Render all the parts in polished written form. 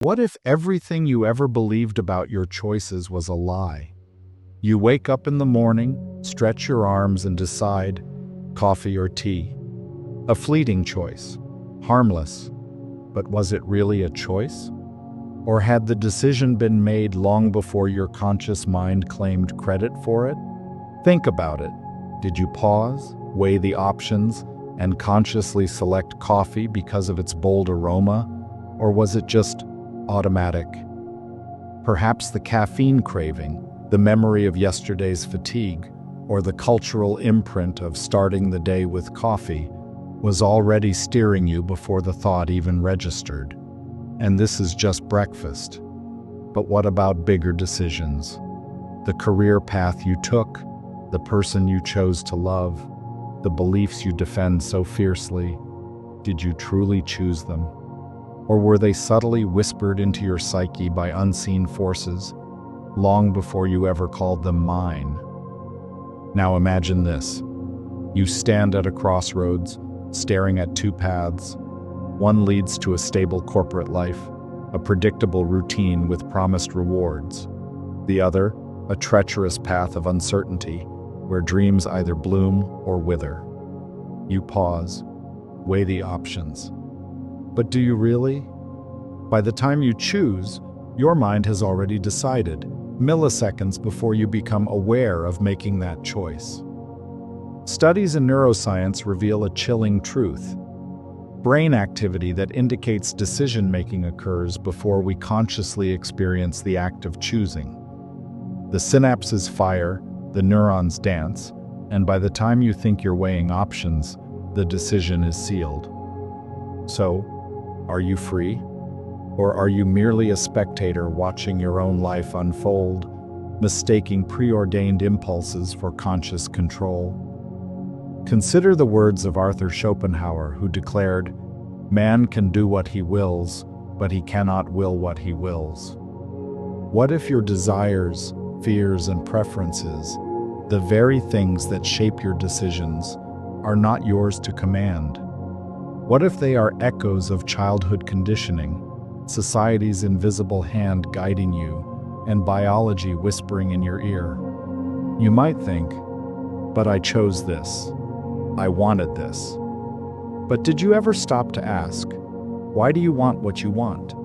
What if everything you ever believed about your choices was a lie? You wake up in the morning, stretch your arms and decide, coffee or tea. A fleeting choice, harmless. But was it really a choice? Or had the decision been made long before your conscious mind claimed credit for it? Think about it. Did you pause, weigh the options, and consciously select coffee because of its bold aroma? Or was it just automatic? Perhaps the caffeine craving, the memory of yesterday's fatigue, or the cultural imprint of starting the day with coffee was already steering you before the thought even registered. And this is just breakfast. But what about bigger decisions? The career path you took, the person you chose to love, the beliefs you defend so fiercely. Did you truly choose them? Or were they subtly whispered into your psyche by unseen forces, long before you ever called them mine? Now imagine this. You stand at a crossroads, staring at two paths. One leads to a stable corporate life, a predictable routine with promised rewards. The other, a treacherous path of uncertainty, where dreams either bloom or wither. You pause, weigh the options. But do you really? By the time you choose, your mind has already decided, milliseconds before you become aware of making that choice. Studies in neuroscience reveal a chilling truth. Brain activity that indicates decision-making occurs before we consciously experience the act of choosing. The synapses fire, the neurons dance, and by the time you think you're weighing options, the decision is sealed. So, are you free? Or are you merely a spectator watching your own life unfold, mistaking preordained impulses for conscious control? Consider the words of Arthur Schopenhauer, who declared, "Man can do what he wills, but he cannot will what he wills." What if your desires, fears, and preferences, the very things that shape your decisions, are not yours to command? What if they are echoes of childhood conditioning, society's invisible hand guiding you, and biology whispering in your ear? You might think, but I chose this. I wanted this. But did you ever stop to ask, why do you want what you want?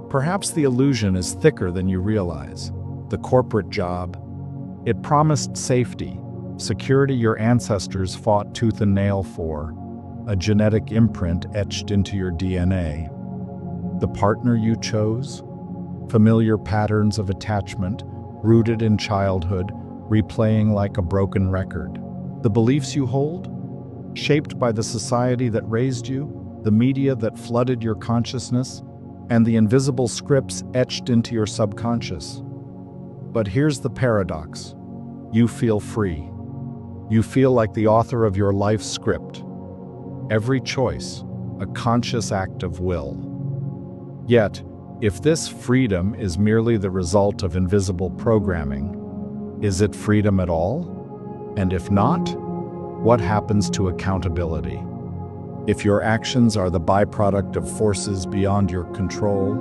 Perhaps the illusion is thicker than you realize. The corporate job, it promised safety, security your ancestors fought tooth and nail for, a genetic imprint etched into your DNA. The partner you chose, familiar patterns of attachment, rooted in childhood, replaying like a broken record. The beliefs you hold, shaped by the society that raised you, the media that flooded your consciousness, and the invisible scripts etched into your subconscious. But here's the paradox. You feel free. You feel like the author of your life's script. Every choice, a conscious act of will. Yet, if this freedom is merely the result of invisible programming, is it freedom at all? And if not, what happens to accountability? If your actions are the byproduct of forces beyond your control,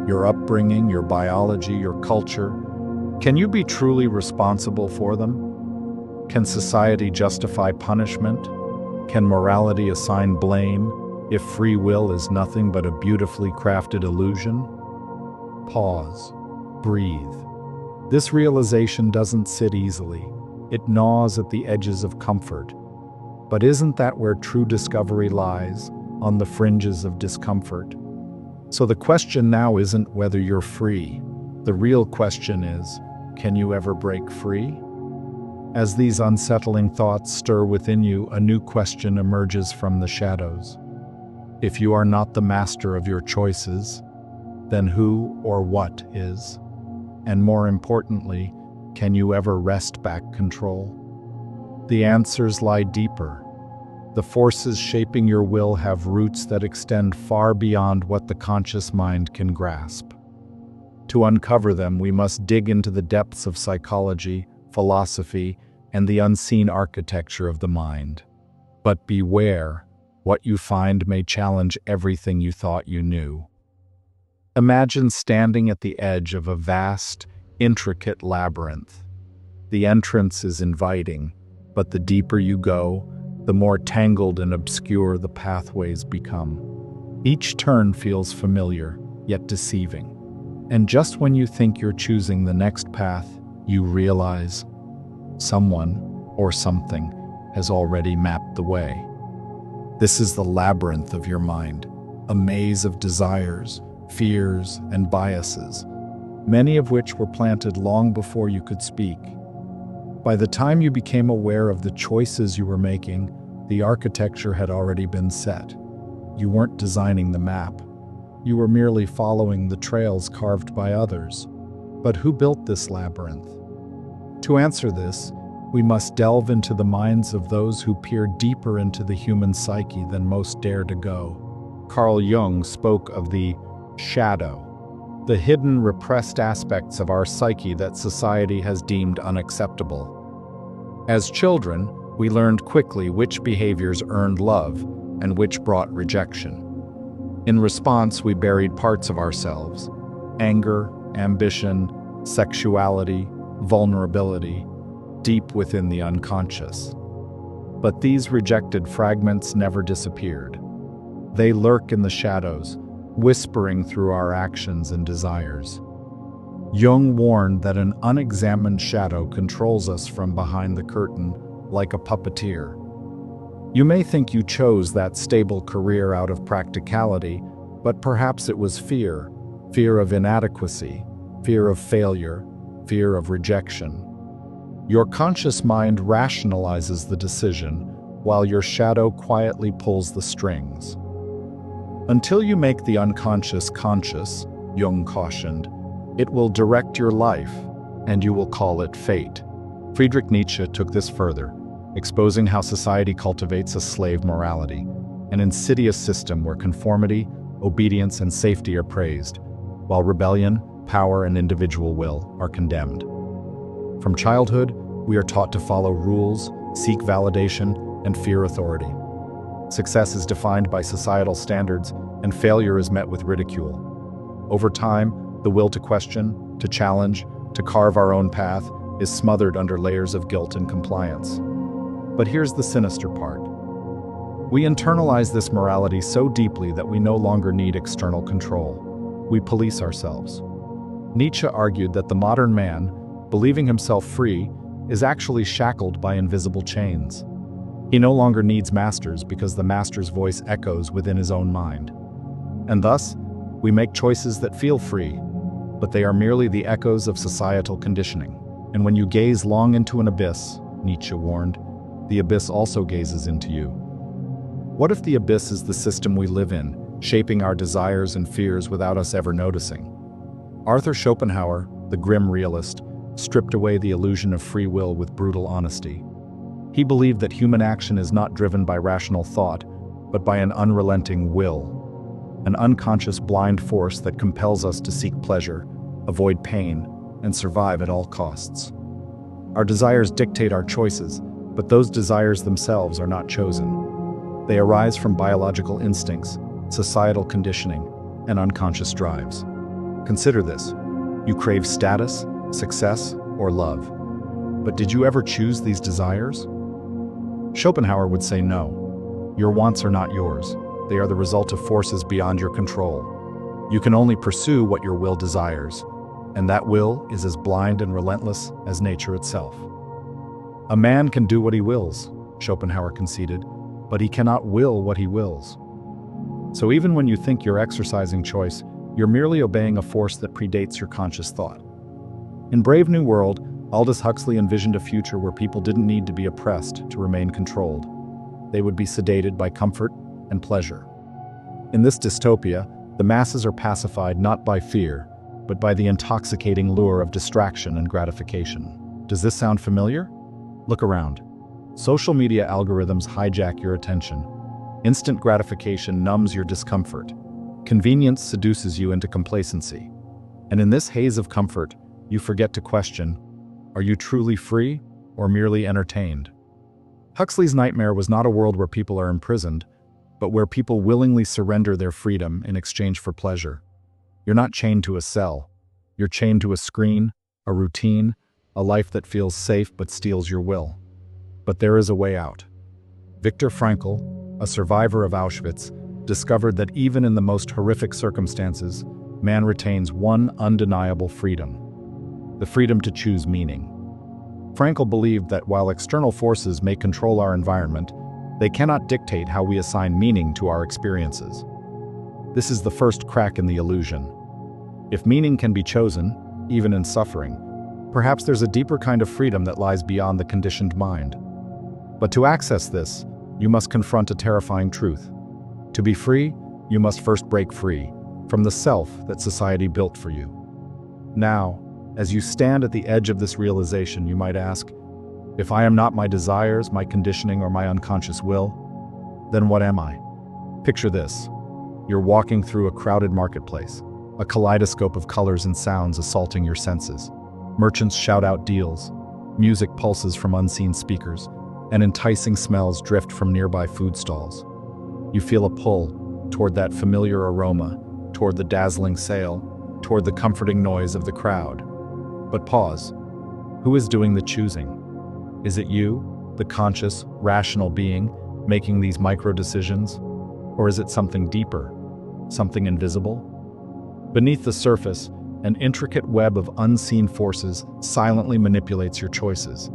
your upbringing, your biology, your culture, can you be truly responsible for them? Can society justify punishment? Can morality assign blame if free will is nothing but a beautifully crafted illusion? Pause. Breathe. This realization doesn't sit easily. It gnaws at the edges of comfort. But isn't that where true discovery lies, on the fringes of discomfort? So the question now isn't whether you're free. The real question is, can you ever break free? As these unsettling thoughts stir within you, a new question emerges from the shadows. If you are not the master of your choices, then who or what is? And more importantly, can you ever wrest back control? The answers lie deeper. The forces shaping your will have roots that extend far beyond what the conscious mind can grasp. To uncover them, we must dig into the depths of psychology, philosophy, and the unseen architecture of the mind. But beware, what you find may challenge everything you thought you knew. Imagine standing at the edge of a vast, intricate labyrinth. The entrance is inviting, but the deeper you go, the more tangled and obscure the pathways become. Each turn feels familiar, yet deceiving. And just when you think you're choosing the next path, you realize someone or something has already mapped the way. This is the labyrinth of your mind, a maze of desires, fears, and biases, many of which were planted long before you could speak. By the time you became aware of the choices you were making, the architecture had already been set. You weren't designing the map. You were merely following the trails carved by others. But who built this labyrinth? To answer this, we must delve into the minds of those who peer deeper into the human psyche than most dare to go. Carl Jung spoke of the shadow, the hidden, repressed aspects of our psyche that society has deemed unacceptable. As children, we learned quickly which behaviors earned love and which brought rejection. In response, we buried parts of ourselves: anger, ambition, sexuality, vulnerability, deep within the unconscious. But these rejected fragments never disappeared. They lurk in the shadows, whispering through our actions and desires. Jung warned that an unexamined shadow controls us from behind the curtain like a puppeteer. You may think you chose that stable career out of practicality, but perhaps it was fear of inadequacy, fear of failure, fear of rejection. Your conscious mind rationalizes the decision, while your shadow quietly pulls the strings. Until you make the unconscious conscious, Jung cautioned, it will direct your life, and you will call it fate. Friedrich Nietzsche took this further, exposing how society cultivates a slave morality, an insidious system where conformity, obedience, and safety are praised, while rebellion, power, and individual will are condemned. From childhood, we are taught to follow rules, seek validation, and fear authority. Success is defined by societal standards, and failure is met with ridicule. Over time, the will to question, to challenge, to carve our own path is smothered under layers of guilt and compliance. But here's the sinister part. We internalize this morality so deeply that we no longer need external control. We police ourselves. Nietzsche argued that the modern man, believing himself free, is actually shackled by invisible chains. He no longer needs masters because the master's voice echoes within his own mind. And thus, we make choices that feel free, but they are merely the echoes of societal conditioning. And when you gaze long into an abyss, Nietzsche warned, the abyss also gazes into you. What if the abyss is the system we live in, shaping our desires and fears without us ever noticing? Arthur Schopenhauer, the grim realist, stripped away the illusion of free will with brutal honesty. He believed that human action is not driven by rational thought, but by an unrelenting will, an unconscious blind force that compels us to seek pleasure, avoid pain, and survive at all costs. Our desires dictate our choices, but those desires themselves are not chosen. They arise from biological instincts, societal conditioning, and unconscious drives. Consider this. You crave status, success, or love. But did you ever choose these desires? Schopenhauer would say no. Your wants are not yours. They are the result of forces beyond your control. You can only pursue what your will desires, and that will is as blind and relentless as nature itself. A man can do what he wills, Schopenhauer conceded, but he cannot will what he wills. So even when you think you're exercising choice, you're merely obeying a force that predates your conscious thought. In Brave New World, Aldous Huxley envisioned a future where people didn't need to be oppressed to remain controlled. They would be sedated by comfort and pleasure. In this dystopia, the masses are pacified not by fear, but by the intoxicating lure of distraction and gratification. Does this sound familiar? Look around. Social media algorithms hijack your attention. Instant gratification numbs your discomfort. Convenience seduces you into complacency. And in this haze of comfort, you forget to question, are you truly free or merely entertained? Huxley's nightmare was not a world where people are imprisoned, but where people willingly surrender their freedom in exchange for pleasure. You're not chained to a cell. You're chained to a screen, a routine, a life that feels safe but steals your will. But there is a way out. Viktor Frankl, a survivor of Auschwitz, discovered that even in the most horrific circumstances, man retains one undeniable freedom: the freedom to choose meaning. Frankl believed that while external forces may control our environment, they cannot dictate how we assign meaning to our experiences. This is the first crack in the illusion. If meaning can be chosen, even in suffering, perhaps there's a deeper kind of freedom that lies beyond the conditioned mind. But to access this, you must confront a terrifying truth. To be free, you must first break free from the self that society built for you. Now, as you stand at the edge of this realization, you might ask, if I am not my desires, my conditioning, or my unconscious will, then what am I? Picture this. You're walking through a crowded marketplace, a kaleidoscope of colors and sounds assaulting your senses. Merchants shout out deals, music pulses from unseen speakers, and enticing smells drift from nearby food stalls. You feel a pull toward that familiar aroma, toward the dazzling sale, toward the comforting noise of the crowd. But pause. Who is doing the choosing? Is it you, the conscious, rational being, making these micro-decisions? Or is it something deeper, something invisible? Beneath the surface, an intricate web of unseen forces silently manipulates your choices.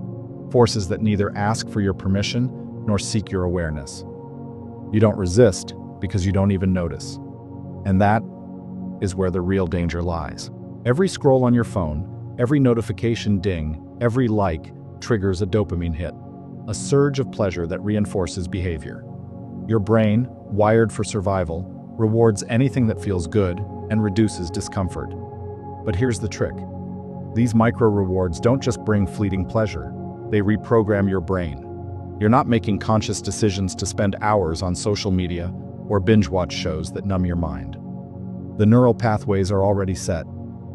Forces that neither ask for your permission nor seek your awareness. You don't resist because you don't even notice. And that is where the real danger lies. Every scroll on your phone, every notification ding, every like triggers a dopamine hit, a surge of pleasure that reinforces behavior. Your brain, wired for survival, rewards anything that feels good and reduces discomfort. But here's the trick. These micro-rewards don't just bring fleeting pleasure, they reprogram your brain. You're not making conscious decisions to spend hours on social media or binge-watch shows that numb your mind. The neural pathways are already set,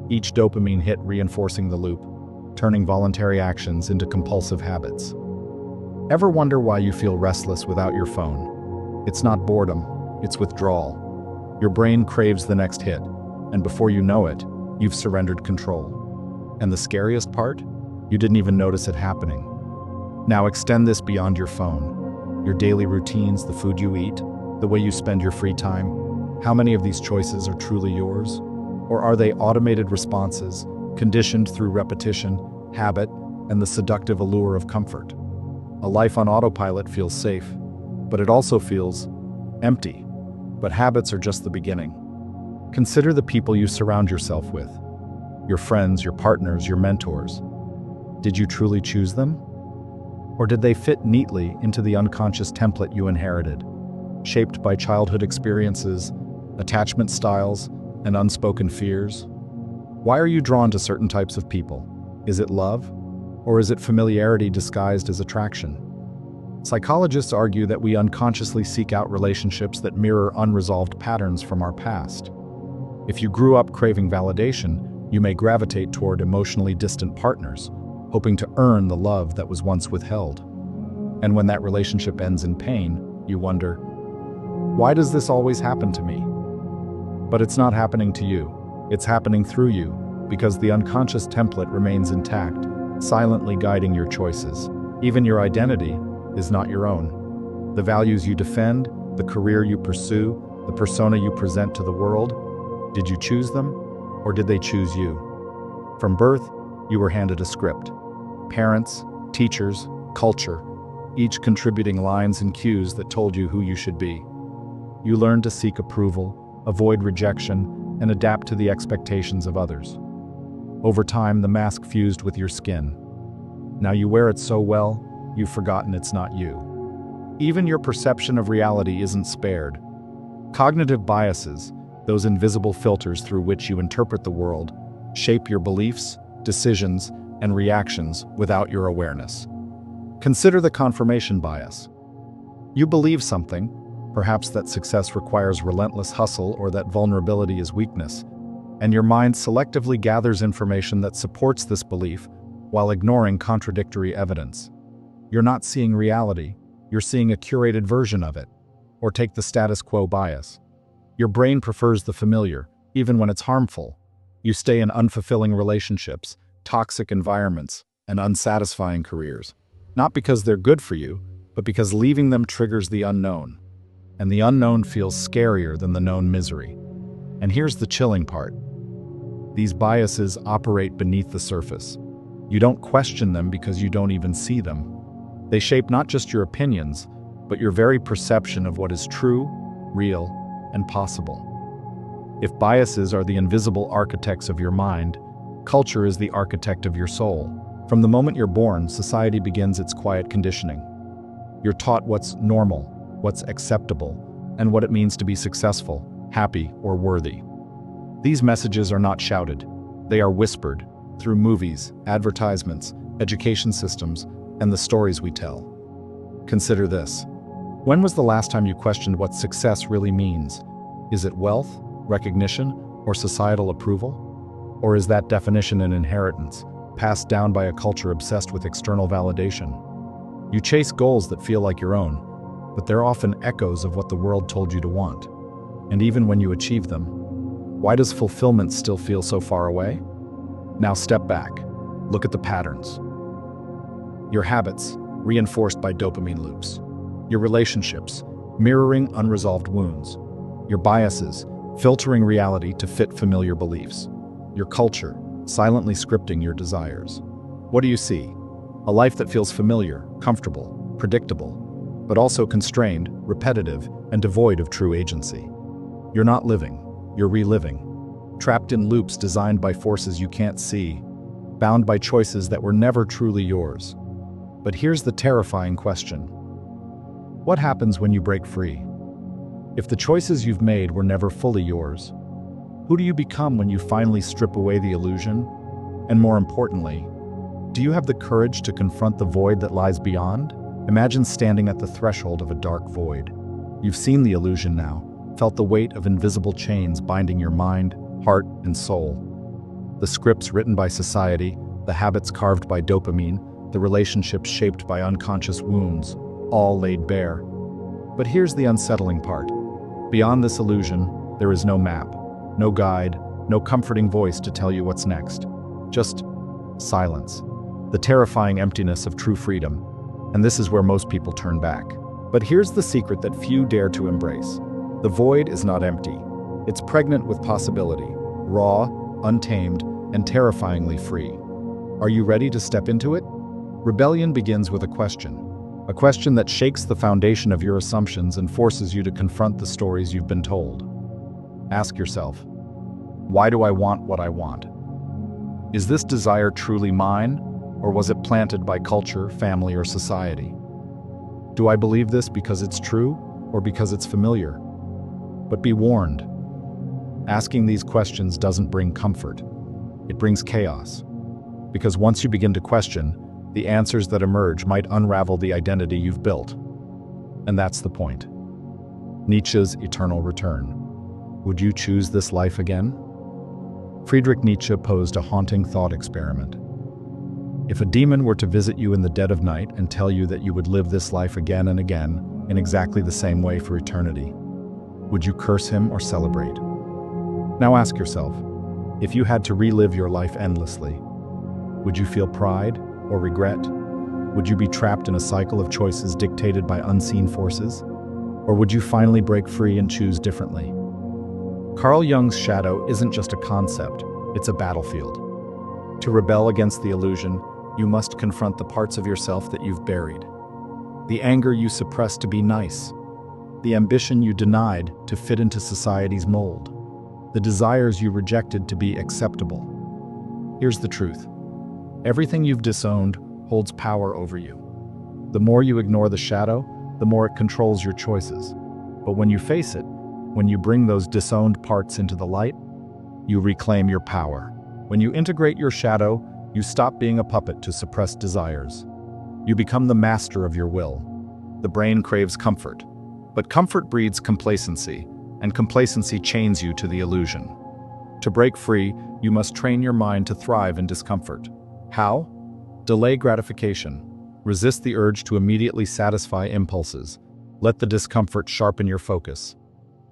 each dopamine hit reinforcing the loop, turning voluntary actions into compulsive habits. Ever wonder why you feel restless without your phone? It's not boredom, it's withdrawal. Your brain craves the next hit, and before you know it, you've surrendered control. And the scariest part? You didn't even notice it happening. Now extend this beyond your phone. Your daily routines, the food you eat, the way you spend your free time. How many of these choices are truly yours? Or are they automated responses, conditioned through repetition, habit, and the seductive allure of comfort? A life on autopilot feels safe, but it also feels empty. But habits are just the beginning. Consider the people you surround yourself with. Your friends, your partners, your mentors. Did you truly choose them? Or did they fit neatly into the unconscious template you inherited, shaped by childhood experiences, attachment styles, and unspoken fears? Why are you drawn to certain types of people? Is it love? Or is it familiarity disguised as attraction? Psychologists argue that we unconsciously seek out relationships that mirror unresolved patterns from our past. If you grew up craving validation, you may gravitate toward emotionally distant partners, hoping to earn the love that was once withheld. And when that relationship ends in pain, you wonder, why does this always happen to me? But it's not happening to you. It's happening through you, because the unconscious template remains intact, silently guiding your choices. Even your identity is not your own. The values you defend, the career you pursue, the persona you present to the world, did you choose them, or did they choose you? From birth, you were handed a script. Parents, teachers, culture, each contributing lines and cues that told you who you should be. You learned to seek approval, avoid rejection, and adapt to the expectations of others. Over time, the mask fused with your skin. Now you wear it so well, you've forgotten it's not you. Even your perception of reality isn't spared. Cognitive biases, those invisible filters through which you interpret the world, shape your beliefs, decisions, and reactions without your awareness. Consider the confirmation bias. You believe something, perhaps that success requires relentless hustle or that vulnerability is weakness, and your mind selectively gathers information that supports this belief while ignoring contradictory evidence. You're not seeing reality, you're seeing a curated version of it. Or take the status quo bias. Your brain prefers the familiar, even when it's harmful. You stay in unfulfilling relationships, toxic environments, and unsatisfying careers. Not because they're good for you, but because leaving them triggers the unknown. And the unknown feels scarier than the known misery. And here's the chilling part. These biases operate beneath the surface. You don't question them because you don't even see them. They shape not just your opinions, but your very perception of what is true, real, and possible. If biases are the invisible architects of your mind, culture is the architect of your soul. From the moment you're born, society begins its quiet conditioning. You're taught what's normal, what's acceptable, and what it means to be successful, happy, or worthy. These messages are not shouted. They are whispered through movies, advertisements, education systems, and the stories we tell. Consider this. When was the last time you questioned what success really means? Is it wealth, recognition, or societal approval? Or is that definition an inheritance, passed down by a culture obsessed with external validation? You chase goals that feel like your own, but they're often echoes of what the world told you to want. And even when you achieve them, why does fulfillment still feel so far away? Now step back. Look at the patterns. Your habits, reinforced by dopamine loops. Your relationships, mirroring unresolved wounds. Your biases, filtering reality to fit familiar beliefs. Your culture, silently scripting your desires. What do you see? A life that feels familiar, comfortable, predictable, but also constrained, repetitive, and devoid of true agency. You're not living, you're reliving. Trapped in loops designed by forces you can't see, bound by choices that were never truly yours. But here's the terrifying question. What happens when you break free? If the choices you've made were never fully yours, who do you become when you finally strip away the illusion? And more importantly, do you have the courage to confront the void that lies beyond? Imagine standing at the threshold of a dark void. You've seen the illusion now, felt the weight of invisible chains binding your mind, heart, and soul. The scripts written by society, the habits carved by dopamine, the relationships shaped by unconscious wounds, all laid bare. But here's the unsettling part. Beyond this illusion, there is no map, no guide, no comforting voice to tell you what's next. Just silence. The terrifying emptiness of true freedom. And this is where most people turn back. But here's the secret that few dare to embrace. The void is not empty. It's pregnant with possibility, raw, untamed, and terrifyingly free. Are you ready to step into it? Rebellion begins with a question that shakes the foundation of your assumptions and forces you to confront the stories you've been told. Ask yourself, why do I want what I want? Is this desire truly mine, or was it planted by culture, family, or society? Do I believe this because it's true, or because it's familiar? But be warned, asking these questions doesn't bring comfort. It brings chaos. Because once you begin to question, the answers that emerge might unravel the identity you've built. And that's the point. Nietzsche's eternal return. Would you choose this life again? Friedrich Nietzsche posed a haunting thought experiment. If a demon were to visit you in the dead of night and tell you that you would live this life again and again in exactly the same way for eternity, would you curse him or celebrate? Now ask yourself, if you had to relive your life endlessly, would you feel pride or regret? Would you be trapped in a cycle of choices dictated by unseen forces? Or would you finally break free and choose differently? Carl Jung's shadow isn't just a concept, it's a battlefield. To rebel against the illusion, you must confront the parts of yourself that you've buried. The anger you suppressed to be nice. The ambition you denied to fit into society's mold. The desires you rejected to be acceptable. Here's the truth. Everything you've disowned holds power over you. The more you ignore the shadow, the more it controls your choices. But when you face it, when you bring those disowned parts into the light, you reclaim your power. When you integrate your shadow, you stop being a puppet to suppressed desires. You become the master of your will. The brain craves comfort, but comfort breeds complacency, and complacency chains you to the illusion. To break free, you must train your mind to thrive in discomfort. How? Delay gratification. Resist the urge to immediately satisfy impulses. Let the discomfort sharpen your focus.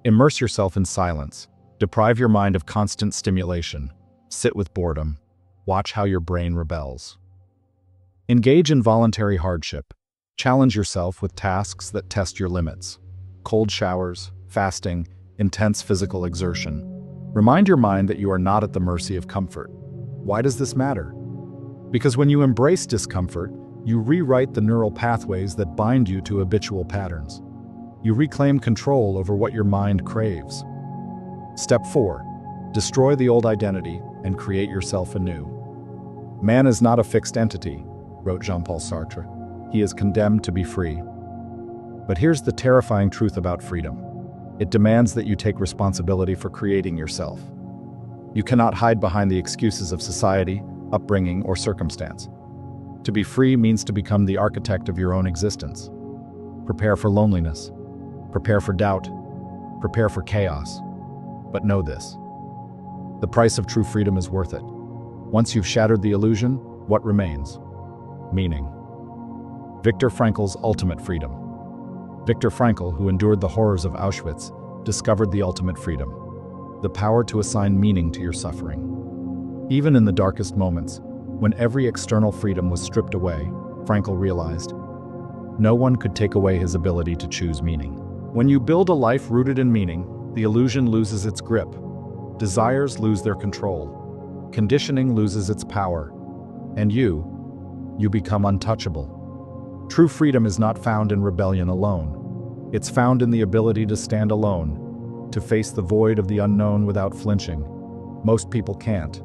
Immerse yourself in silence. Deprive your mind of constant stimulation. Sit with boredom. Watch how your brain rebels. Engage in voluntary hardship. Challenge yourself with tasks that test your limits. Cold showers, fasting, intense physical exertion. Remind your mind that you are not at the mercy of comfort. Why does this matter? Because when you embrace discomfort, you rewrite the neural pathways that bind you to habitual patterns. You reclaim control over what your mind craves. Step 4. Destroy the old identity and create yourself anew. Man is not a fixed entity, wrote Jean-Paul Sartre. He is condemned to be free. But here's the terrifying truth about freedom. It demands that you take responsibility for creating yourself. You cannot hide behind the excuses of society, upbringing, or circumstance. To be free means to become the architect of your own existence. Prepare for loneliness. Prepare for doubt. Prepare for chaos. But know this: the price of true freedom is worth it. Once you've shattered the illusion, what remains? Meaning. Viktor Frankl's ultimate freedom. Viktor Frankl, who endured the horrors of Auschwitz, discovered the ultimate freedom: the power to assign meaning to your suffering. Even in the darkest moments, when every external freedom was stripped away, Frankl realized no one could take away his ability to choose meaning. When you build a life rooted in meaning, the illusion loses its grip. Desires lose their control. Conditioning loses its power. And you become untouchable. True freedom is not found in rebellion alone. It's found in the ability to stand alone, to face the void of the unknown without flinching. Most people can't.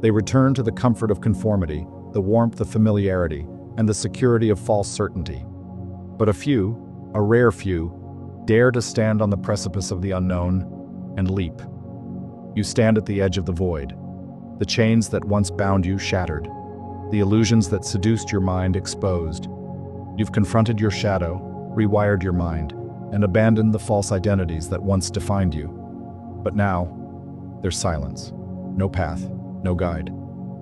They return to the comfort of conformity, the warmth of familiarity, and the security of false certainty. But a few, a rare few, dare to stand on the precipice of the unknown and leap. You stand at the edge of the void. The chains that once bound you shattered. The illusions that seduced your mind exposed. You've confronted your shadow, rewired your mind, and abandoned the false identities that once defined you. But now, there's silence. No path, no guide.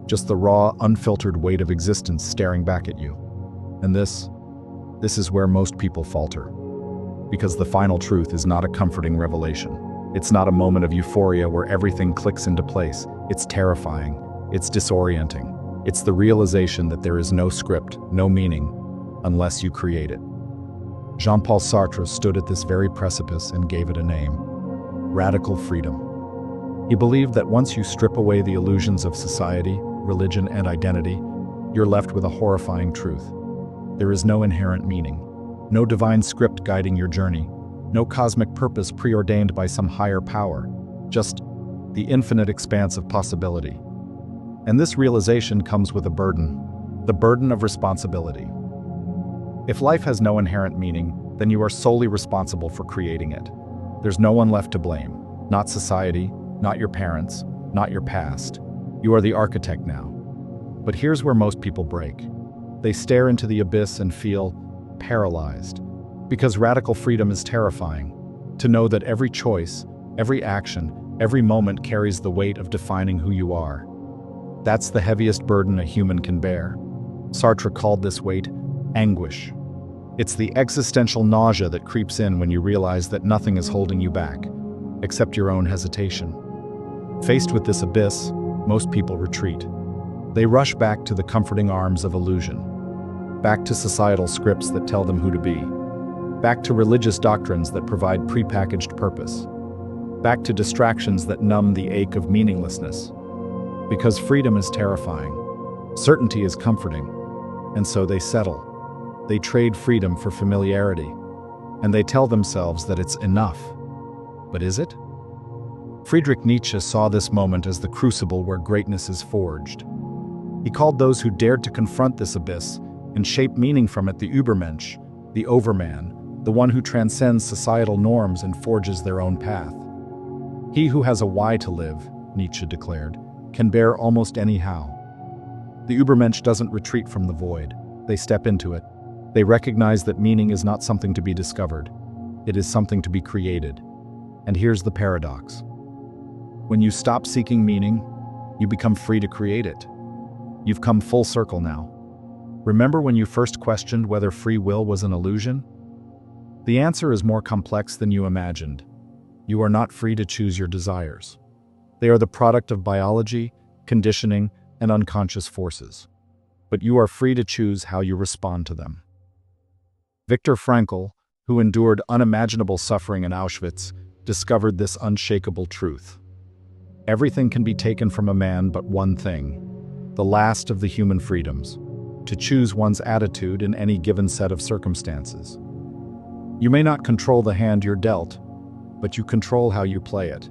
Just the raw, unfiltered weight of existence staring back at you. And this is where most people falter. Because the final truth is not a comforting revelation. It's not a moment of euphoria where everything clicks into place. It's terrifying. It's disorienting. It's the realization that there is no script, no meaning, unless you create it. Jean-Paul Sartre stood at this very precipice and gave it a name: radical freedom. He believed that once you strip away the illusions of society, religion, and identity, you're left with a horrifying truth. There is no inherent meaning, no divine script guiding your journey, no cosmic purpose preordained by some higher power, just the infinite expanse of possibility. And this realization comes with a burden, the burden of responsibility. If life has no inherent meaning, then you are solely responsible for creating it. There's no one left to blame, not society, not your parents, not your past. You are the architect now. But here's where most people break. They stare into the abyss and feel paralyzed. Because radical freedom is terrifying. To know that every choice, every action, every moment carries the weight of defining who you are. That's the heaviest burden a human can bear. Sartre called this weight anguish. It's the existential nausea that creeps in when you realize that nothing is holding you back, except your own hesitation. Faced with this abyss, most people retreat. They rush back to the comforting arms of illusion, back to societal scripts that tell them who to be, back to religious doctrines that provide prepackaged purpose, back to distractions that numb the ache of meaninglessness. Because freedom is terrifying, certainty is comforting, and so they settle. They trade freedom for familiarity, and they tell themselves that it's enough. But is it? Friedrich Nietzsche saw this moment as the crucible where greatness is forged. He called those who dared to confront this abyss and shape meaning from it the Übermensch, the overman, the one who transcends societal norms and forges their own path. He who has a why to live, Nietzsche declared, can bear almost any how. The Übermensch doesn't retreat from the void. They step into it. They recognize that meaning is not something to be discovered. It is something to be created. And here's the paradox. When you stop seeking meaning, you become free to create it. You've come full circle now. Remember when you first questioned whether free will was an illusion? The answer is more complex than you imagined. You are not free to choose your desires. They are the product of biology, conditioning, and unconscious forces. But you are free to choose how you respond to them. Viktor Frankl, who endured unimaginable suffering in Auschwitz, discovered this unshakable truth. Everything can be taken from a man but one thing, the last of the human freedoms, to choose one's attitude in any given set of circumstances. You may not control the hand you're dealt, but you control how you play it.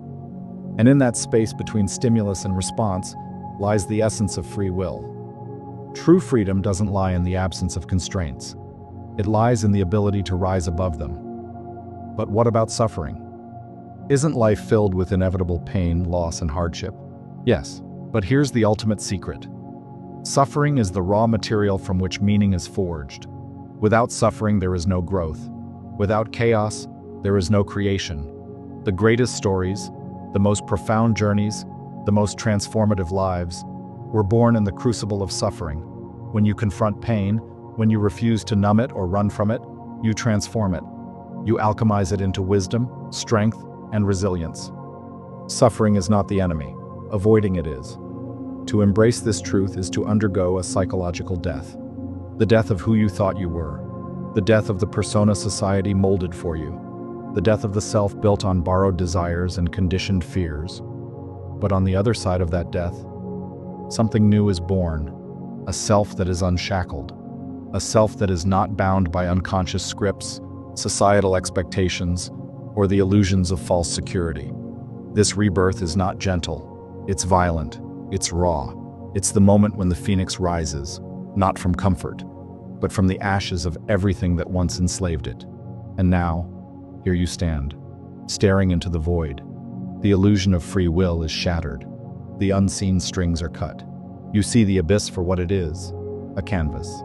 And in that space between stimulus and response lies the essence of free will. True freedom doesn't lie in the absence of constraints. It lies in the ability to rise above them. But what about suffering? Isn't life filled with inevitable pain, loss, and hardship? Yes, but here's the ultimate secret. Suffering is the raw material from which meaning is forged. Without suffering, there is no growth. Without chaos, there is no creation. The greatest stories, the most profound journeys, the most transformative lives were born in the crucible of suffering. When you confront pain, when you refuse to numb it or run from it, you transform it. You alchemize it into wisdom, strength, and resilience. Suffering is not the enemy. Avoiding it is. To embrace this truth is to undergo a psychological death. The death of who you thought you were. The death of the persona society molded for you. The death of the self built on borrowed desires and conditioned fears. But on the other side of that death, something new is born. A self that is unshackled. A self that is not bound by unconscious scripts, societal expectations, or the illusions of false security. This rebirth is not gentle. It's violent. It's raw. It's the moment when the phoenix rises, not from comfort, but from the ashes of everything that once enslaved it. And now, here you stand, staring into the void. The illusion of free will is shattered. The unseen strings are cut. You see the abyss for what it is, a canvas.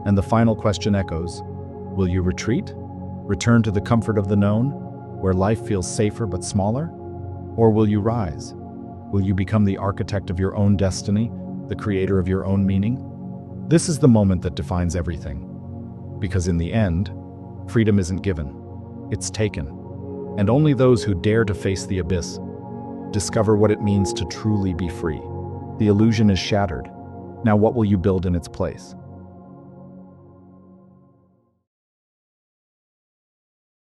And the final question echoes, will you retreat? Return to the comfort of the known, where life feels safer but smaller? Or will you rise? Will you become the architect of your own destiny, the creator of your own meaning? This is the moment that defines everything. Because in the end, freedom isn't given, it's taken. And only those who dare to face the abyss discover what it means to truly be free. The illusion is shattered. Now what will you build in its place?